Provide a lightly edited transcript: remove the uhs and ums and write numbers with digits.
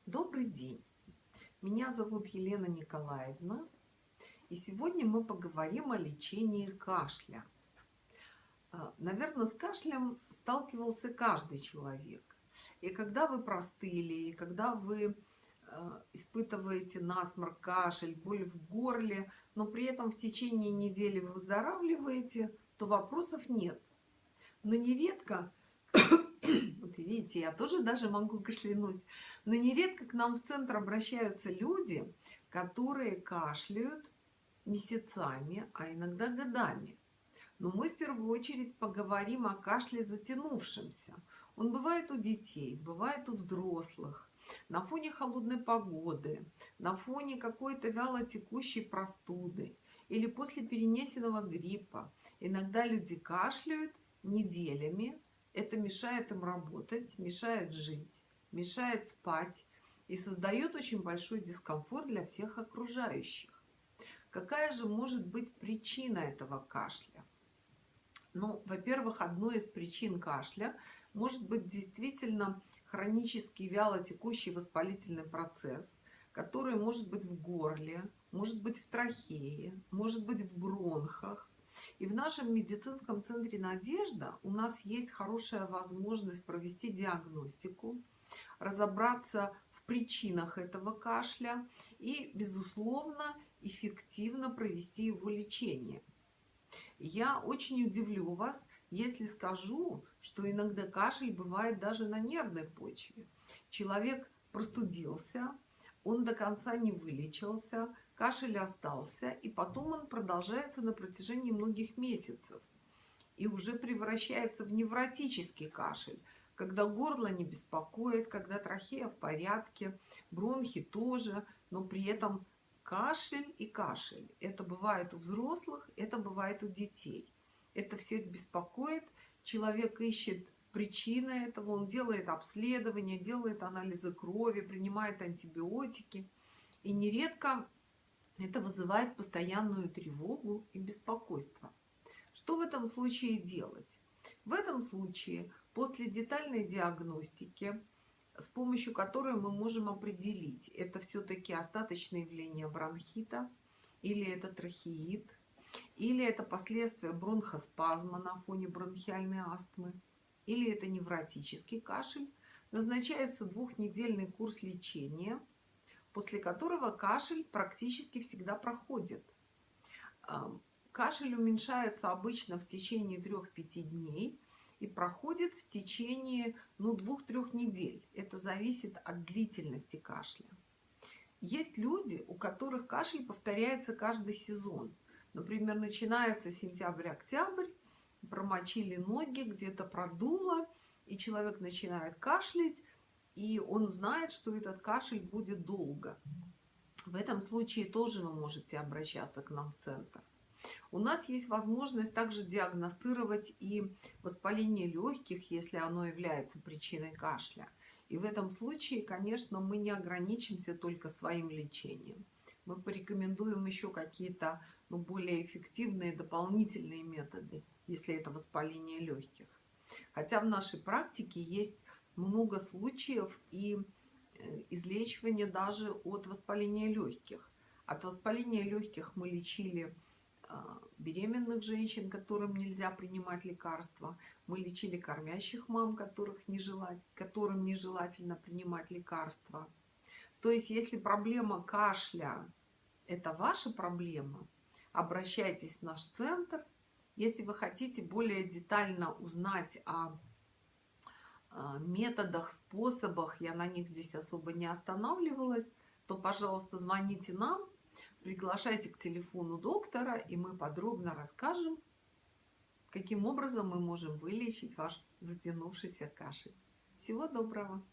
Добрый день! Меня зовут Елена Николаевна, и сегодня мы поговорим о лечении кашля. Наверное, с кашлем сталкивался каждый человек. И когда вы простыли, и когда вы испытываете насморк, кашель, боль в горле, но при этом в течение недели вы выздоравливаете, то вопросов нет. Но нередко, вот видите, я тоже даже могу кашлянуть, но нередко к нам в центр обращаются люди, которые кашляют месяцами, а иногда годами. Но мы в первую очередь поговорим о кашле затянувшемся. Он бывает у детей, бывает у взрослых, на фоне холодной погоды, на фоне какой-то вяло текущей простуды или после перенесенного гриппа. Иногда люди кашляют неделями, это мешает им работать, мешает жить, мешает спать и создает очень большой дискомфорт для всех окружающих. Какая же может быть причина этого кашля? Ну, во-первых, одной из причин кашля может быть действительно хронический вялотекущий воспалительный процесс, который может быть в горле, может быть в трахее, может быть в бронхах. И в нашем медицинском центре «Надежда» у нас есть хорошая возможность провести диагностику, разобраться в причинах этого кашля и, безусловно, эффективно провести его лечение. Я очень удивлю вас, если скажу, что иногда кашель бывает даже на нервной почве. Человек простудился, он до конца не вылечился, кашель остался, и потом он продолжается на протяжении многих месяцев. И уже превращается в невротический кашель, когда горло не беспокоит, когда трахея в порядке, бронхи тоже, но при этом кашель и кашель. Это бывает у взрослых, это бывает у детей. Это всех беспокоит. Человек ищет причины этого, он делает обследования, делает анализы крови, принимает антибиотики. И нередко это вызывает постоянную тревогу и беспокойство. Что в этом случае делать? В этом случае после детальной диагностики, с помощью которой мы можем определить, это все-таки остаточное явление бронхита, или это трахеит, или это последствия бронхоспазма на фоне бронхиальной астмы, или это невротический кашель, назначается двухнедельный курс лечения, после которого кашель практически всегда проходит. Кашель уменьшается обычно в течение 3-5 дней и проходит в течение 2-3 недель. Это зависит от длительности кашля. Есть люди, у которых кашель повторяется каждый сезон. Например, начинается сентябрь-октябрь, промочили ноги, где-то продуло, и человек начинает кашлять, и он знает, что этот кашель будет долго. В этом случае тоже вы можете обращаться к нам в центр. У нас есть возможность также диагностировать и воспаление легких, если оно является причиной кашля. И в этом случае, конечно, мы не ограничимся только своим лечением. Мы порекомендуем еще какие-то более эффективные дополнительные методы, если это воспаление легких. Хотя в нашей практике есть много случаев и излечивания даже от воспаления легких. От воспаления легких мы лечили беременных женщин, которым нельзя принимать лекарства. Мы лечили кормящих мам, которым нежелательно принимать лекарства. То есть, если проблема кашля – это ваша проблема, обращайтесь в наш центр. Если вы хотите более детально узнать о методах, способах, я на них здесь особо не останавливалась, то, пожалуйста, звоните нам. Приглашайте к телефону доктора, и мы подробно расскажем, каким образом мы можем вылечить ваш затянувшийся кашель. Всего доброго!